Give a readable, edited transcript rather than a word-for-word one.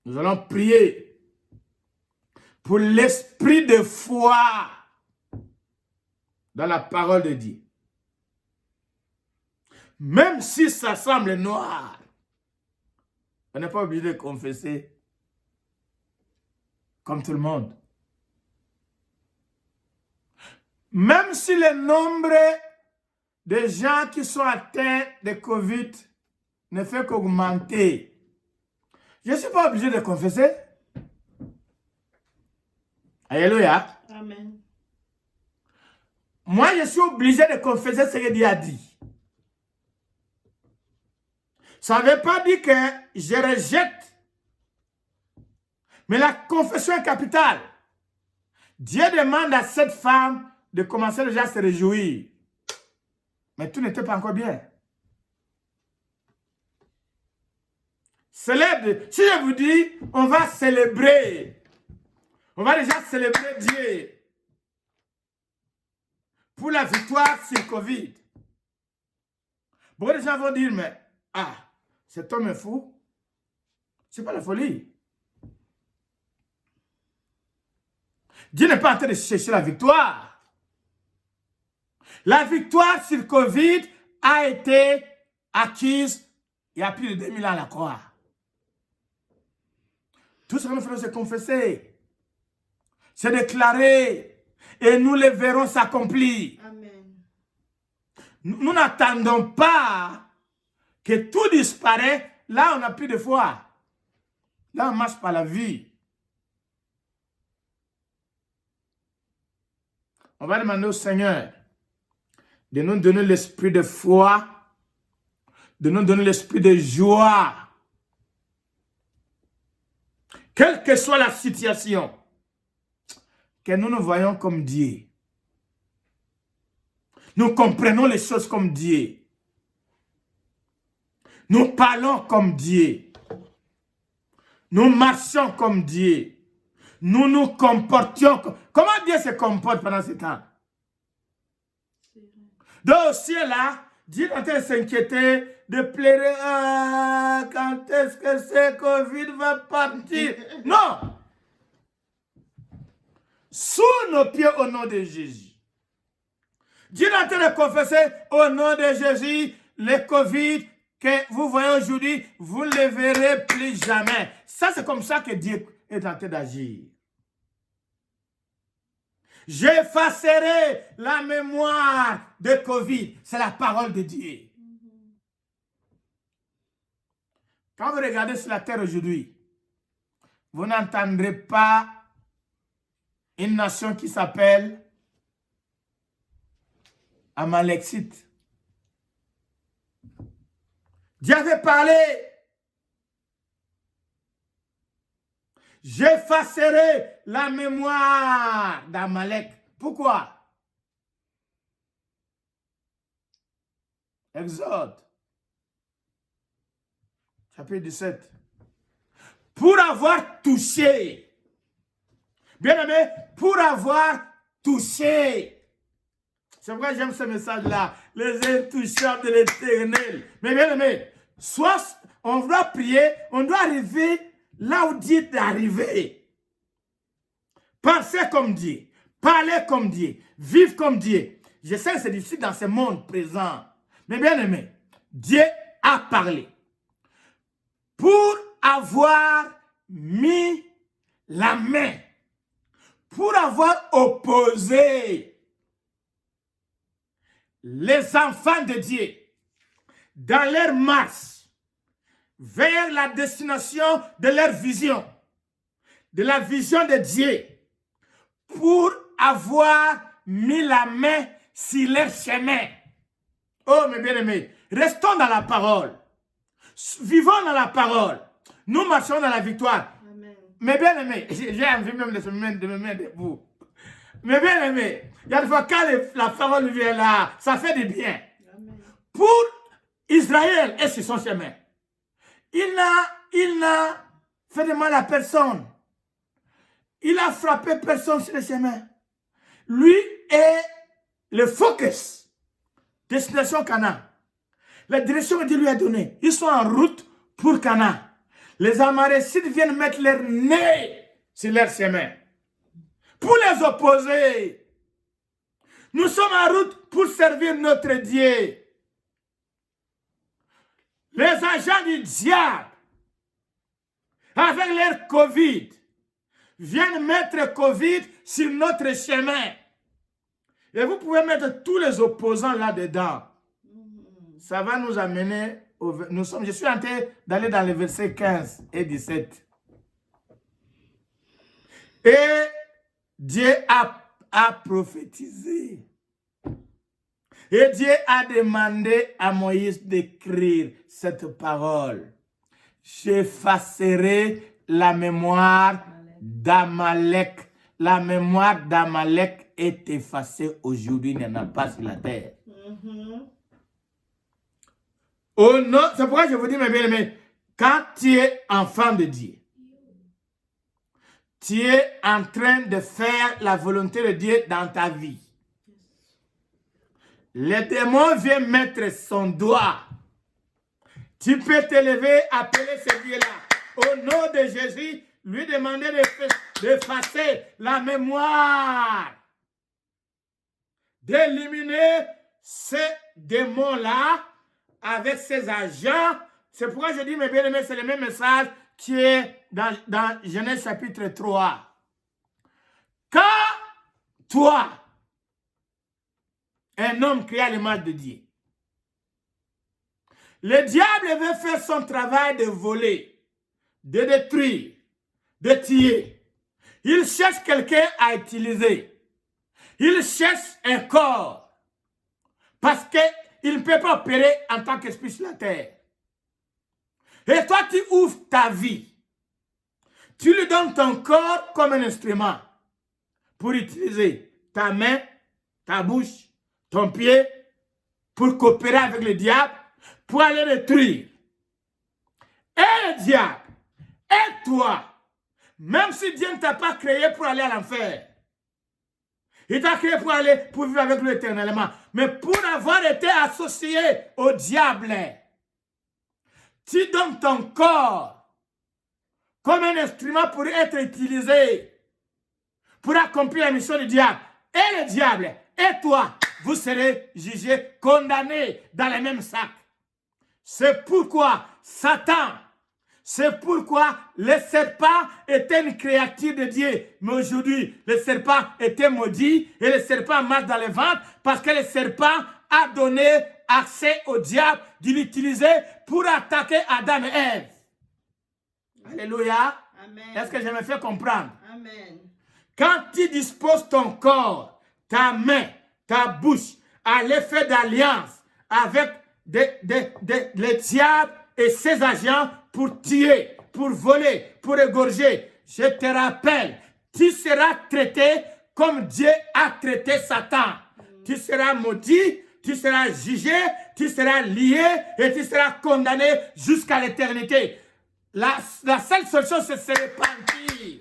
Nous allons prier pour l'esprit de foi dans la parole de Dieu. Même si ça semble noir, on n'est pas obligé de confesser comme tout le monde. Même si le nombre de gens qui sont atteints de Covid ne fait qu'augmenter, je ne suis pas obligé de confesser. Alléluia. Amen. Moi, je suis obligé de confesser ce que Dieu a dit. Ça ne veut pas dire que je rejette. Mais la confession est capitale. Dieu demande à cette femme de commencer déjà à se réjouir. Mais tout n'était pas encore bien. Célèbre. Si je vous dis, on va célébrer. On va déjà célébrer Dieu. Pour la victoire sur Covid. Beaucoup de gens vont dire, mais, cet homme est fou. Ce n'est pas la folie. Dieu n'est pas en train de chercher la victoire. La victoire sur Covid a été acquise il y a plus de 2000 ans à la croix. Tout ce que nous faisons, c'est confesser. C'est déclarer. Et nous le verrons s'accomplir. Amen. Nous n'attendons pas que tout disparaisse. Là, on n'a plus de foi. Là, on marche par la vie. On va demander au Seigneur de nous donner l'esprit de foi, de nous donner l'esprit de joie. Quelle que soit la situation, que nous nous voyons comme Dieu. Nous comprenons les choses comme Dieu. Nous parlons comme Dieu. Nous marchons comme Dieu. Nous nous comportions comme... Comment Dieu se comporte pendant ce temps? Donc au ciel là, Dieu est en train de s'inquiéter, de pleurer. Quand est-ce que ce Covid va partir? Non! Sous nos pieds au nom de Jésus. Dieu est en train de confesser au nom de Jésus, le Covid que vous voyez aujourd'hui, vous ne le verrez plus jamais. Ça, c'est comme ça que Dieu est en train d'agir. J'effacerai la mémoire de Covid. C'est la parole de Dieu. Quand vous regardez sur la terre aujourd'hui, vous n'entendrez pas une nation qui s'appelle Amalekite. Dieu avait parlé. J'effacerai la mémoire d'Amalek. Pourquoi? Exode, chapitre 17. Pour avoir touché, bien aimé, pour avoir touché. C'est pourquoi j'aime ce message-là. Les intouchables de l'Éternel. Mais bien aimé, soit on doit prier, on doit arriver là où Dieu est arrivé. Penser comme Dieu, parler comme Dieu, vivre comme Dieu. Je sais que c'est difficile dans ce monde présent. Mais bien aimé, Dieu a parlé. Pour avoir mis la main, pour avoir opposé les enfants de Dieu dans leur marche vers la destination de leur vision, de la vision de Dieu, pour avoir mis la main sur leur chemin. Oh mes bien-aimés, restons dans la parole. Vivons dans la parole. Nous marchons dans la victoire. Amen. Mes bien-aimés, j'ai envie même de me mettre debout. Mes bien-aimés, il y a des fois quand la parole vient là, ça fait du bien. Amen. Pour Israël et sur son chemin, il n'a fait de mal à personne. Il n'a frappé personne sur le chemin. Lui est le focus. Destination Canaan. La direction que Dieu lui a donnée. Ils sont en route pour Canaan. Les Amalécites viennent mettre leur nez sur leur chemin pour les opposer. Nous sommes en route pour servir notre Dieu. Les agents du diable, avec leur Covid, viennent mettre Covid sur notre chemin. Et vous pouvez mettre tous les opposants là-dedans. Ça va nous amener, je suis en train d'aller dans les versets 15 et 17. Et Dieu a prophétisé. Et Dieu a demandé à Moïse d'écrire cette parole. J'effacerai la mémoire d'Amalek. La mémoire d'Amalek est effacée aujourd'hui, il n'y en a pas sur la terre. Oh non, c'est pourquoi je vous dis, mes bien-aimés, quand tu es enfant de Dieu, tu es en train de faire la volonté de Dieu dans ta vie. Le démon vient mettre son doigt. Tu peux te lever, appeler ce Dieu-là. Au nom de Jésus, lui demander d'effacer la mémoire. D'éliminer ce démon-là avec ses agents. C'est pourquoi je dis, mes bien-aimés, c'est le même message qui est dans Genèse chapitre 3. Quand toi, un homme créé à l'image de Dieu, le diable veut faire son travail de voler, de détruire, de tuer. Il cherche quelqu'un à utiliser. Il cherche un corps. Parce qu'il ne peut pas opérer en tant qu'esprit sur la terre. Et toi, tu ouvres ta vie. Tu lui donnes ton corps comme un instrument pour utiliser ta main, ta bouche, ton pied, pour coopérer avec le diable, pour aller détruire. Et le diable, et toi, même si Dieu ne t'a pas créé pour aller à l'enfer, il t'a créé pour vivre avec lui éternellement, mais pour avoir été associé au diable, tu donnes ton corps comme un instrument pour être utilisé, pour accomplir la mission du diable. Et le diable, et toi, vous serez jugés, condamnés dans les mêmes sacs. C'est pourquoi Satan, c'est pourquoi le serpent était une créature de Dieu. Mais aujourd'hui, le serpent était maudit et le serpent marche dans le ventre parce que le serpent a donné accès au diable de l'utiliser pour attaquer Adam et Ève. Alléluia. Est-ce que je me fais comprendre? Amen. Quand tu disposes ton corps, ta main, ta bouche, à l'effet d'alliance avec le diable et ses agents pour tuer, pour voler, pour égorger, je te rappelle, tu seras traité comme Dieu a traité Satan. Tu seras maudit, tu seras jugé, tu seras lié et tu seras condamné jusqu'à l'éternité. La seule solution, c'est de se repentir.